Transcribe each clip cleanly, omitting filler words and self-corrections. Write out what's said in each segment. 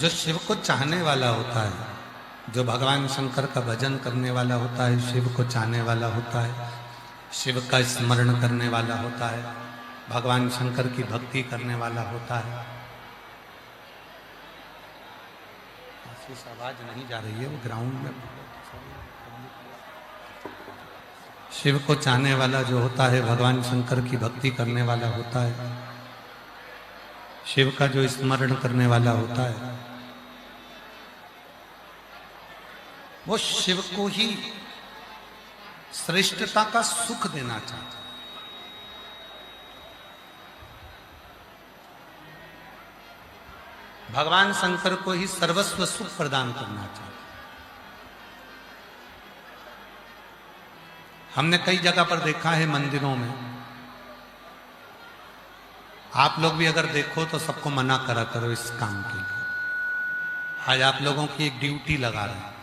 जो शिव को चाहने वाला होता है, जो भगवान शंकर का भजन करने वाला होता है, शिव को चाहने वाला होता है, शिव का स्मरण करने वाला होता है, भगवान शंकर की भक्ति करने वाला होता है। आवाज नहीं जा रही है, वो ग्राउंड में। शिव को चाहने वाला जो होता है, भगवान शंकर की भक्ति करने वाला होता है, शिव का जो स्मरण करने वाला होता है, वो शिव को ही श्रेष्ठता का सुख देना चाहता है। भगवान शंकर को ही सर्वस्व सुख प्रदान करना चाहता है। हमने कई जगह पर देखा है मंदिरों में, आप लोग भी अगर देखो तो सबको मना करा करो इस काम के लिए। आज आप लोगों की एक ड्यूटी लगा रहे हैं,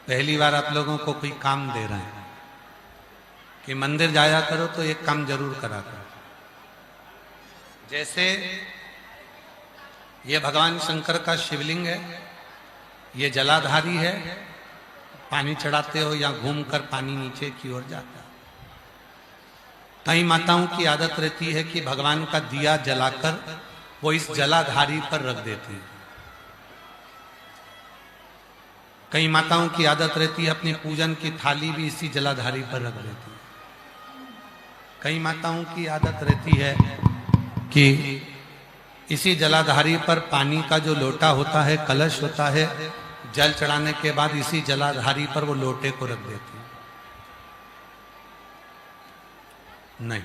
पहली बार आप लोगों को कोई काम दे रहे हैं कि मंदिर जाया करो तो एक काम जरूर करा करो। जैसे ये भगवान शंकर का शिवलिंग है, ये जलाधारी है, पानी चढ़ाते हो या घूमकर पानी नीचे की ओर जाता है। कई माताओं की आदत रहती है कि भगवान का दिया जलाकर वो इस जलाधारी पर रख देती है। कई माताओं की आदत रहती है अपनी पूजन की थाली भी इसी जलाधारी पर रख देती है। कई माताओं की आदत रहती है कि इसी जलाधारी पर पानी का जो लोटा होता है, कलश होता है, जल चढ़ाने के बाद इसी जलाधारी पर वो लोटे को रख देती है। नहीं,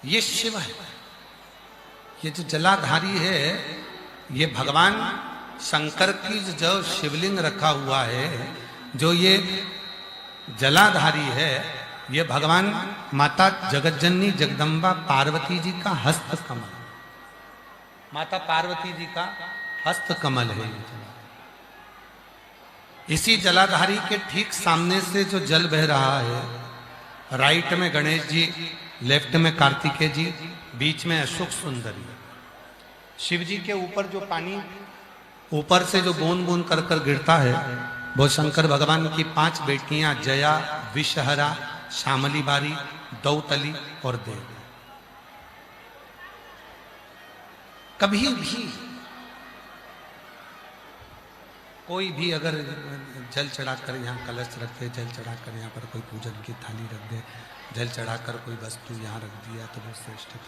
ये शिव है। ये जो जलाधारी है, ये भगवान शंकर की जो शिवलिंग रखा हुआ है, जो ये जलाधारी है, ये भगवान माता जगतजननी जगदम्बा पार्वती जी का हस्त कमल, माता पार्वती जी का हस्त कमल है। इसी जलाधारी के ठीक सामने से जो जल बह रहा है, राइट में गणेश जी, लेफ्ट में कार्तिकेय जी, बीच में अशोक सुंदरी। शिव जी के ऊपर जो पानी ऊपर से जो बूंद बूंद कर कर गिरता है, वो शंकर भगवान की 5 बेटियां जया, विषहरा, श्यामली बारी, दौतली और देव। कभी भी कोई भी अगर जल चढ़ाकर यहाँ कलश रख दे, जल चढ़ाकर यहाँ पर कोई पूजन की थाली रख दे, जल चढ़ाकर कोई वस्तु यहाँ रख दिया, तो वो श्रेष्ठ है,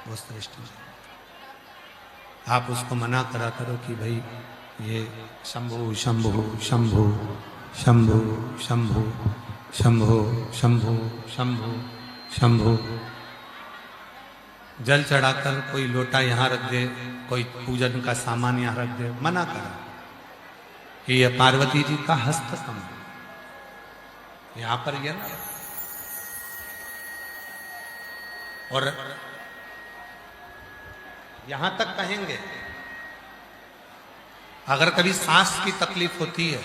वो श्रेष्ठ है। आप उसको मना करा करो कि भाई ये शंभु शंभु शंभु शंभु शंभु शंभु शंभु शंभु शंभु। जल चढ़ाकर कोई लोटा यहाँ रख दे, कोई पूजन का सामान यहाँ रख दे, मना करा। ये पार्वती जी का हस्त कमल यहाँ पर ये ना। और यहां तक कहेंगे, अगर कभी सांस की तकलीफ होती है,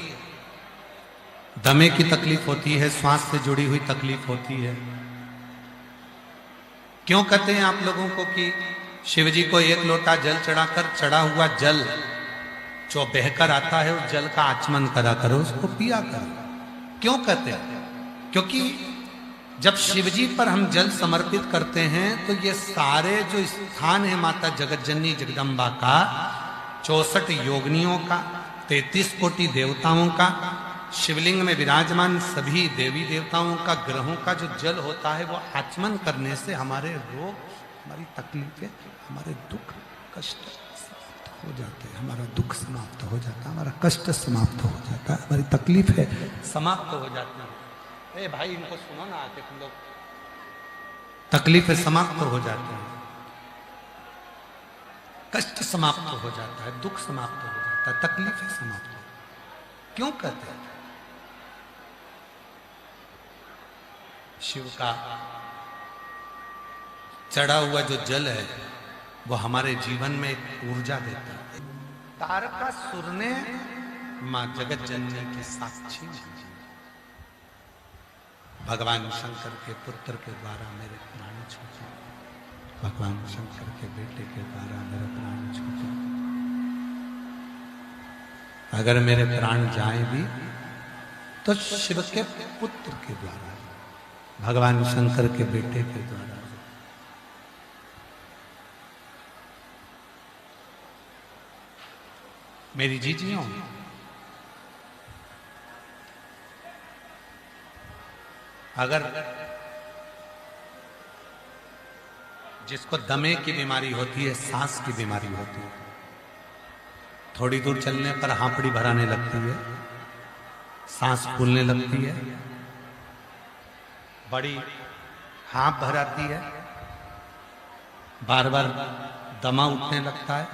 दमे की तकलीफ होती है, श्वास से जुड़ी हुई तकलीफ होती है, क्यों कहते हैं आप लोगों को कि शिव जी को एक लोटा जल चढ़ाकर चढ़ा हुआ जल जो बहकर आता है, उस जल का आचमन करा करो, उसको पिया करो। क्यों कहते हैं? क्योंकि जब शिवजी पर हम जल समर्पित करते हैं तो ये सारे जो स्थान है माता जगतजननी जगदम्बा का, 64 योगिनियों का, 33 कोटि देवताओं का, शिवलिंग में विराजमान सभी देवी देवताओं का, ग्रहों का जो जल होता है, वो आचमन करने से हमारे रोग, हमारी तकलीफें, हमारे दुख कष्ट समाप्त हो जाते हैं, हमारा दुख समाप्त हो जाता है, हमारा कष्ट समाप्त हो जाता है, हमारी तकलीफें समाप्त हो जाती है। ए भाई, इनको सुनो ना आके तुम लोग। तकलीफें समाप्त हो जाती हैं, कष्ट समाप्त हो जाता है, दुख समाप्त हो जाता है, तकलीफें समाप्त हो। क्यों कहते हैं? शिव का चढ़ा हुआ जो जल है, वो हमारे जीवन में एक ऊर्जा देता है। तारकासुर ने मां जगतजननी के साक्षी भगवान शंकर के पुत्र के द्वारा मेरे प्राण छूटे। भगवान शंकर के बेटे के द्वारा मेरे प्राण छूटे। अगर मेरे प्राण जाए भी तो शिव के पुत्र के द्वारा, भगवान शंकर के बेटे के द्वारा। मेरी जीजियों, अगर जिसको दमे की बीमारी होती है, सांस की बीमारी होती है, थोड़ी दूर चलने पर हांपड़ी भराने लगती है, सांस फूलने लगती है, बड़ी हाँप भराती है, बार बार दमा उठने लगता है,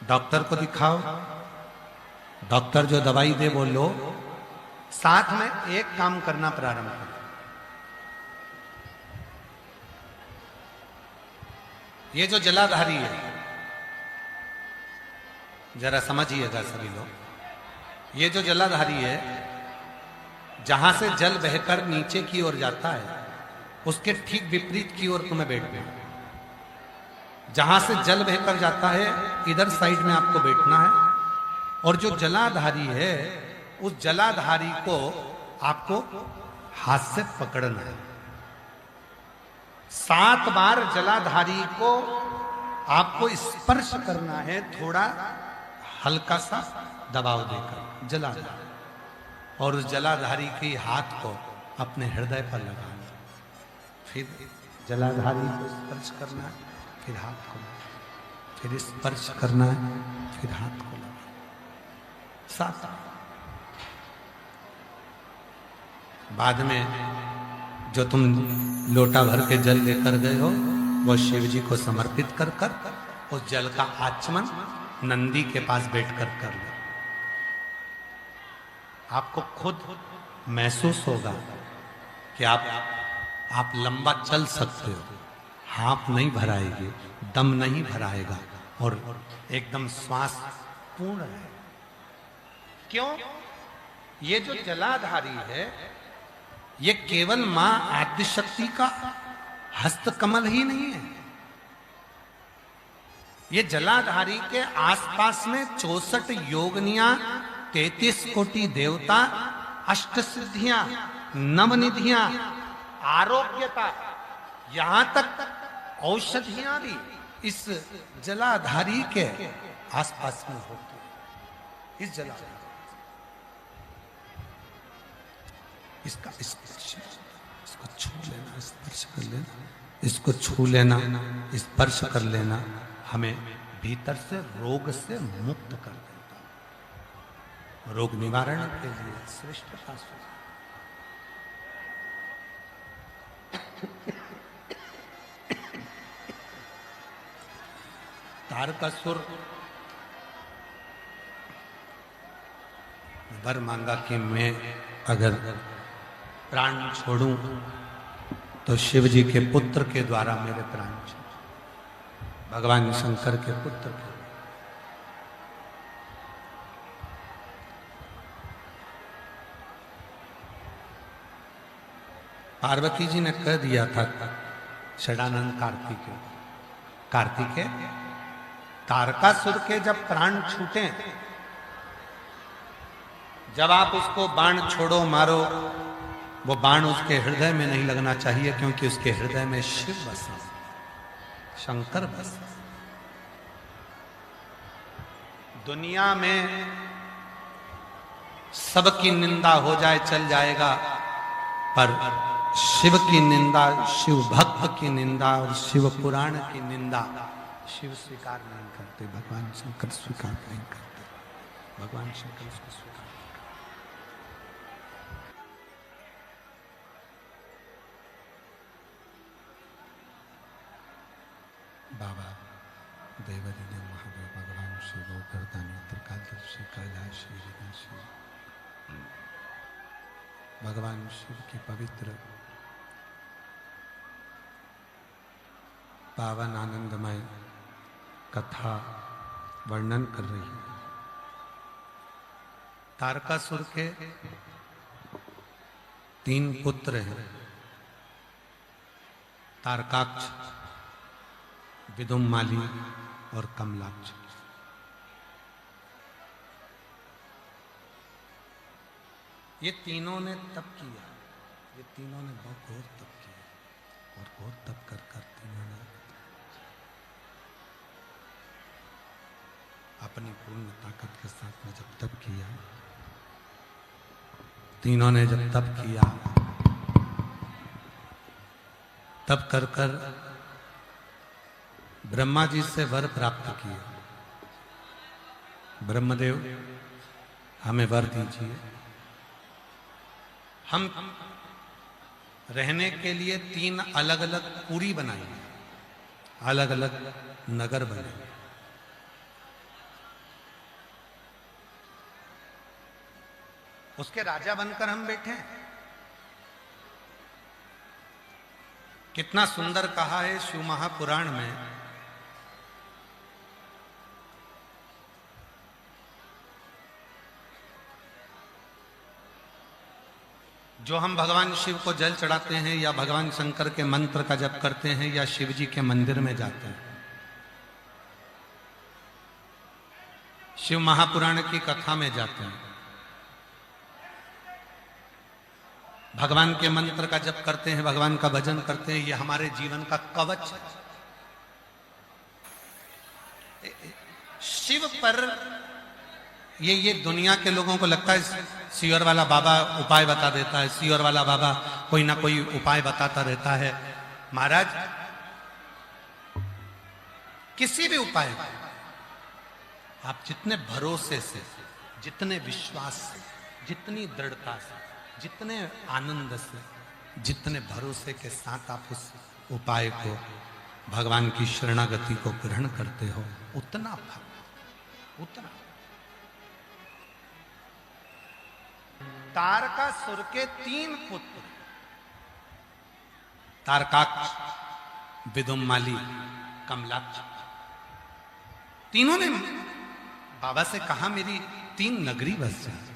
डॉक्टर को दिखाओ, डॉक्टर जो दवाई दे वो लो, साथ में एक काम करना प्रारंभ करो। ये जो जलाधारी है, जरा समझिएगा सभी लोग, ये जो जलाधारी है, जहां से जल बहकर नीचे की ओर जाता है, उसके ठीक विपरीत की ओर तुम्हें बैठना है। जहां से जल बहकर जाता है, इधर साइड में आपको बैठना है, और जो जलाधारी है, उस जलाधारी को आपको हाथ से पकड़ना है। 7 बार जलाधारी को आपको स्पर्श करना है, थोड़ा हल्का सा दबाव देकर जलाधारी, और उस जलाधारी के हाथ को अपने हृदय पर लगाना, फिर जलाधारी को स्पर्श करना है, फिर हाथ को, फिर स्पर्श करना है, फिर हाथ को लगाना। 7 बाद में जो तुम लोटा भर के जल लेकर गए हो, वो शिव जी को समर्पित कर कर उस जल का आचमन नंदी के पास बैठकर कर लो। आपको खुद महसूस होगा कि आप लंबा चल सकते हो, हाथ नहीं भराएगी, दम नहीं भराएगा, और एकदम श्वास पूर्ण है। क्यों? ये जो जलाधारी है, ये केवल मां आदिशक्ति का हस्तकमल ही नहीं है। ये जलाधारी के आसपास में 64 योगनियां, 33 कोटि देवता, 8 सिद्धियां, नवनिधियां, आरोग्यता, यहां तक औषधियां भी इस जलाधारी के आसपास में होती है। इस जलाधारी इसका इसको छू लेना, स्पर्श कर लेना, इसको छू लेना, स्पर्श कर लेना, हमें भीतर से रोग से मुक्त कर देता है। रोग निवारण के लिए श्रेष्ठ शास्त्र। तारकासुर वर मांगा कि मैं अगर प्राण छोड़ूं तो शिव जी के पुत्र के द्वारा मेरे प्राण छोड़, भगवान शंकर के पुत्र के। पार्वती जी ने कह दिया था षडानंद कार्तिकेय, तारकासुर के जब प्राण छूटे, जब आप उसको बाण छोड़ो, मारो, वो बाण उसके हृदय में नहीं लगना चाहिए, क्योंकि उसके हृदय में शिव बसा, शंकर बसा। दुनिया में सबकी निंदा हो जाए चल जाएगा, पर शिव की निंदा, शिव भक्त की निंदा और शिव पुराण की निंदा शिव स्वीकार नहीं करते, भगवान शंकर स्वीकार नहीं करते, भगवान शंकर उसको स्वीकार। बाबा देवदेव महादेव, भगवान शिव, गर्दानी, त्रिकालदर्शी, कैलाशी, विनाशी, भगवान शिव की पवित्र पावन आनंदमय कथा वर्णन कर रही है। तारकासुर के 3 पुत्र हैं, तारकाक्ष, विदुम्माली और कमलाक्ष। ये तीनों ने तप किया, ये तीनों ने बहुत घोर तप किया, और घोर तप कर कर तीनों ने अपनी पूर्ण ताकत के साथ में जब तप किया, तीनों ने जब तप किया, तप कर कर ब्रह्मा जी से वर प्राप्त किए। ब्रह्मदेव हमें वर दीजिए, हम रहने के लिए 3 अलग अलग पुरी बनाएंगे, अलग अलग नगर बनाएंगे। उसके राजा बनकर हम बैठे हैं। कितना सुंदर कहा है शिव महापुराण में, जो हम भगवान शिव को जल चढ़ाते हैं या भगवान शंकर के मंत्र का जप करते हैं या शिव जी के मंदिर में जाते हैं, शिव महापुराण की कथा में जाते हैं, भगवान के मंत्र का जप करते हैं, भगवान का भजन करते हैं, ये हमारे जीवन का कवच है। शिव पर ये दुनिया के लोगों को लगता है सीवर वाला बाबा उपाय बता देता है, सीवर वाला बाबा कोई ना कोई उपाय बताता रहता है। महाराज, किसी भी उपाय को आप जितने भरोसे से, जितने विश्वास से, जितनी दृढ़ता से, जितने आनंद से, जितने भरोसे के साथ आप उस उपाय को, भगवान की शरणागति को ग्रहण करते हो, उतना फल, उतना। तारकासुर के 3 पुत्र, तारकाक्ष, विदुम्माली, कमलाक्ष, तीनों ने बाबा से कहा मेरी 3 नगरी बस जाए।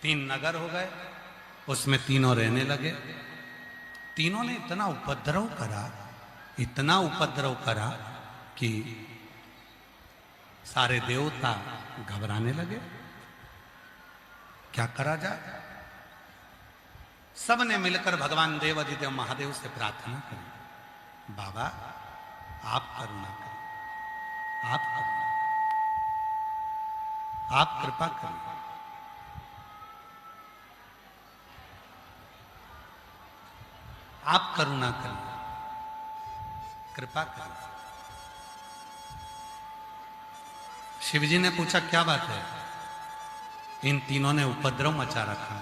3 नगर हो गए, उसमें तीनों रहने लगे। तीनों ने इतना उपद्रव करा, इतना उपद्रव करा कि सारे देवता घबराने लगे। क्या करा जाए? सब ने मिलकर भगवान देव अधिदेव महादेव से प्रार्थना करी, बाबा आप करुणा करें, आप करुणा, आप कृपा करें। आप करुणा करें, कृपा करें। शिवजी ने पूछा क्या बात है? इन तीनों ने उपद्रव मचा रखा।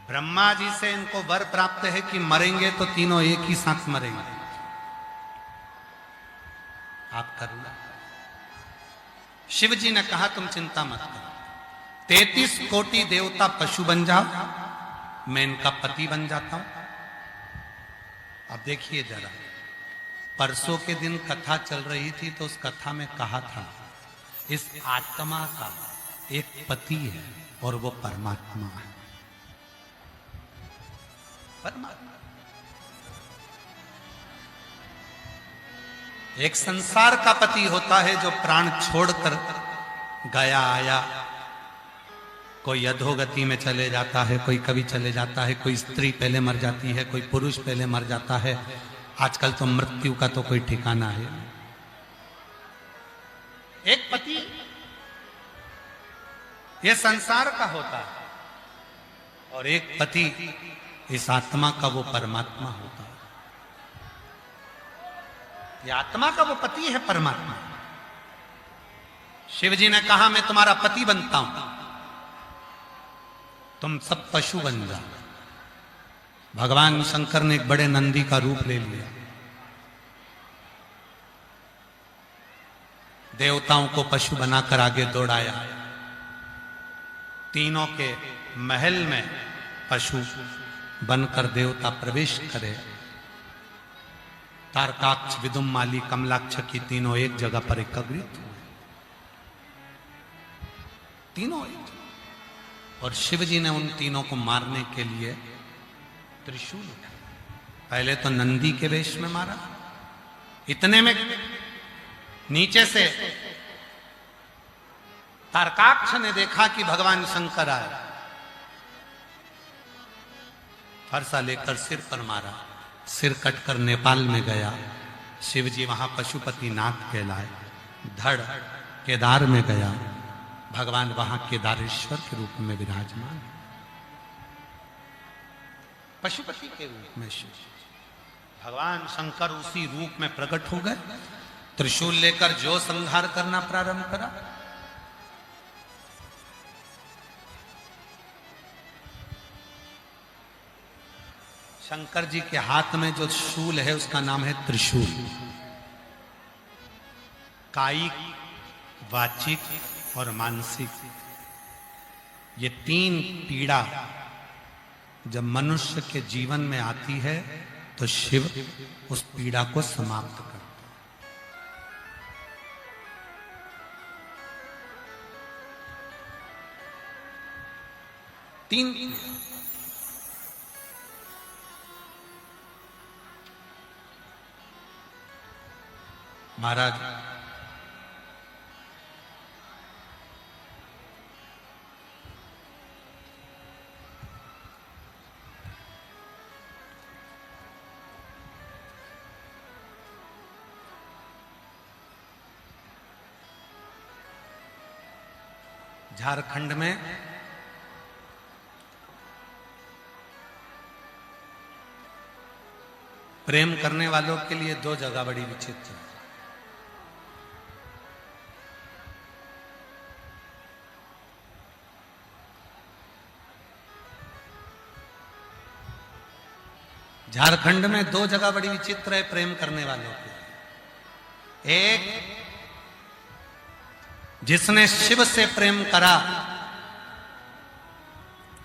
ब्रह्मा जी से इनको वर प्राप्त है कि मरेंगे तो तीनों एक ही साथ मरेंगे। आप करुणा। शिव जी ने कहा तुम चिंता मत करो, 33 कोटि देवता पशु बन जाओ, मैं इनका पति बन जाता हूं। अब देखिए जरा, परसों के दिन कथा चल रही थी तो उस कथा में कहा था इस आत्मा का एक पति है और वो परमात्मा है। परमात्मा एक संसार का पति होता है जो प्राण छोड़कर गया आया, कोई अधोगति में चले जाता है, कोई कभी चले जाता है, कोई स्त्री पहले मर जाती है, कोई पुरुष पहले मर जाता है। आजकल तो मृत्यु का तो कोई ठिकाना है। एक पति ये संसार का होता है और एक पति इस आत्मा का वो परमात्मा होता है। ये आत्मा का वो पति है परमात्मा। शिव जी ने कहा मैं तुम्हारा पति बनता हूं, तुम सब पशु बन जाओ। भगवान शंकर ने एक बड़े नंदी का रूप ले लिया, देवताओं को पशु बनाकर आगे दौड़ाया। तीनों के महल में पशु बनकर देवता प्रवेश करे। तारकाक्ष, विदुम्माली, कमलाक्ष की तीनों एक जगह पर एकत्रित हुए, तीनों एक जगह। और शिव जी ने उन तीनों को मारने के लिए त्रिशूल उठाया। पहले तो नंदी के वेश में मारा, इतने में नीचे से तारकाक्ष ने देखा कि भगवान शंकर आए, फरसा लेकर सिर पर मारा, सिर कटकर नेपाल में गया। शिव जी वहां पशुपति नाथ कहलाए। धड़ केदार में गया, भगवान वहां केदारेश्वर के रूप में विराजमान, पशुपति के रूप में शिव भगवान शंकर उसी रूप में प्रकट हो गए। त्रिशूल लेकर जो संहार करना प्रारंभ करा। शंकर जी के हाथ में जो शूल है उसका नाम है त्रिशूल। कायिक, वाचिक और मानसिक, ये तीन पीड़ा जब मनुष्य के जीवन में आती है तो शिव उस पीड़ा को समाप्त करता है। तीन महाराज झारखंड में प्रेम करने वालों के लिए दो जगह बड़ी विचित्र है। झारखंड में दो जगह बड़ी विचित्र है प्रेम करने वालों के। एक, जिसने शिव से प्रेम करा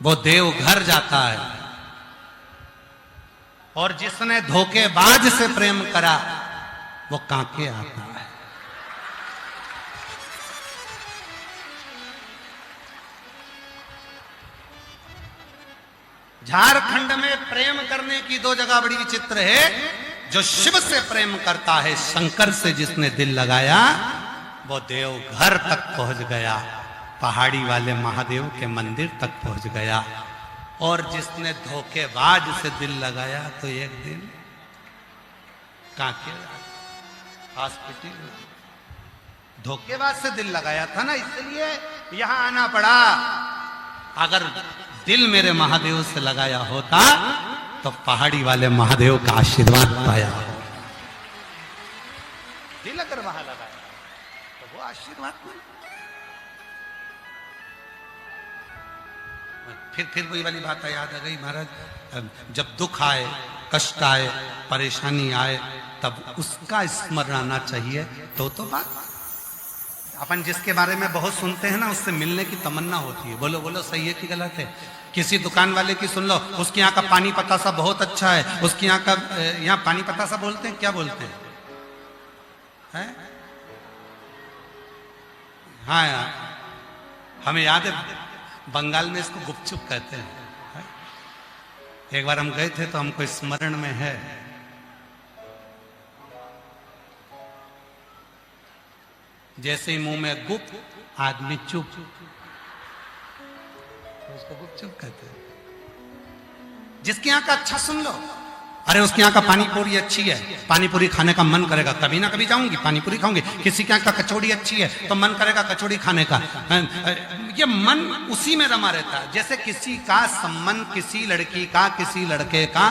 वो देवघर जाता है, और जिसने धोखेबाज से प्रेम करा वो कांके आता है। झारखंड में प्रेम करने की दो जगह बड़ी विचित्र है। जो शिव से प्रेम करता है, शंकर से जिसने दिल लगाया, वो देवघर तक पहुंच गया, पहाड़ी वाले महादेव के मंदिर तक पहुंच गया। और जिसने धोखेबाज से दिल लगाया तो एक दिन कांके हॉस्पिटल में। धोखेबाज से दिल लगाया था ना, इसलिए यहां आना पड़ा। अगर दिल मेरे महादेव से लगाया होता तो पहाड़ी वाले महादेव का आशीर्वाद पाया हो। दिल अगर वहां लगाया तो वो आशीर्वाद नहीं। फिर वही वाली बात याद आ गई महाराज, जब दुख आए, कष्ट आए, परेशानी आए, तब उसका स्मरण आना चाहिए। तो बात अपन जिसके बारे में बहुत सुनते हैं ना, उससे मिलने की तमन्ना होती है। बोलो बोलो, सही है कि गलत है? किसी दुकान वाले की सुन लो, उसके यहाँ का पानी पतासा बहुत अच्छा है, उसके यहाँ का, यहाँ पानी पतासा बोलते हैं, क्या बोलते हैं? है? हाँ यार, हमें याद है बंगाल में इसको गुपचुप कहते हैं। एक बार हम गए थे तो हमको स्मरण में है, जैसे ही मुंह में गुप, आदमी चुप, तो उसको गुपचुप कहते हैं। जिसके यहाँ का अच्छा सुन लो, अरे उसके यहाँ का पानी पूरी अच्छी है, पानी पूरी खाने का मन करेगा, कभी ना कभी जाऊंगी पानी पूरी खाऊंगी। किसी के यहाँ का कचौड़ी अच्छी है तो मन करेगा कचौड़ी खाने का। ये मन उसी में रमा रहता है। जैसे किसी का संबंध, किसी लड़की का किसी लड़के का,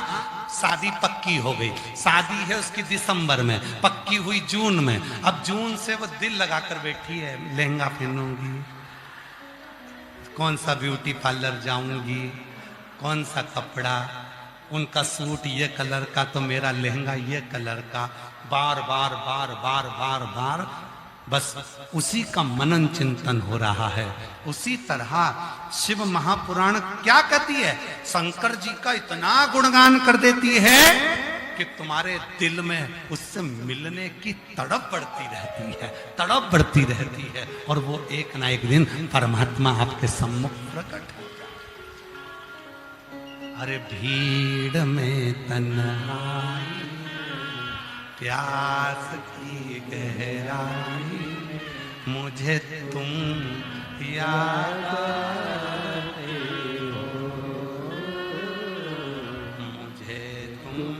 शादी पक्की हो गई, शादी है उसकी दिसंबर में, पक्की हुई जून में। अब जून से वो दिल लगाकर बैठी है, लहंगा पहनूंगी, कौन सा ब्यूटी पार्लर जाऊंगी, कौन सा कपड़ा, उनका सूट ये कलर का तो मेरा लहंगा ये कलर का, बार बार बार बार बार बार बस उसी का मनन चिंतन हो रहा है। उसी तरह शिव महापुराण क्या कहती है? शंकर जी का इतना गुणगान कर देती है कि तुम्हारे दिल में उससे मिलने की तड़प बढ़ती रहती है, तड़प बढ़ती रहती है, और वो एक ना एक दिन परमात्मा आपके सम्मुख प्रकट हो। अरे भीड़ में तन्हाई, प्यास की गहराई, मुझे तुम याद आते हो, मुझे तुम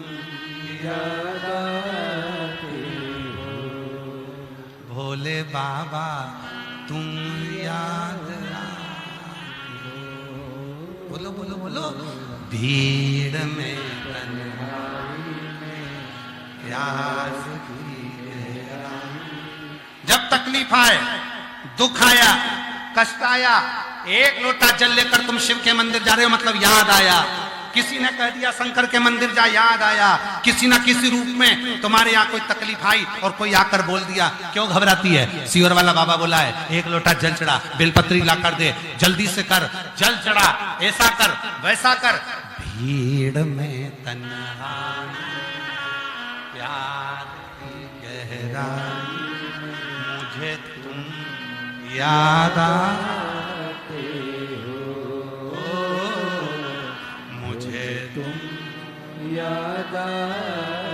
याद आते हो, भोले बाबा तुम याद आते हो। बोलो बोलो बोलो। भीड़ में तन्हाई में प्यास की गहराई। जब तकलीफ आए, दुख आया, कष्ट आया, एक लोटा जल लेकर तुम शिव के मंदिर जा रहे हो, मतलब याद आया। किसी ने कह दिया शंकर के मंदिर जा, याद आया। किसी ना किसी रूप में तुम्हारे यहाँ कोई तकलीफ आई और कोई आकर बोल दिया, क्यों घबराती है? सीवर वाला बाबा बोला है, एक लोटा जल चढ़ा, बेलपत्री ला कर दे, जल्दी से कर, जल चढ़ा, ऐसा कर वैसा कर। भीड़ में तन्हाई, प्यार की गहराई, मुझे तुम याद आते हो, मुझे तुम याद आते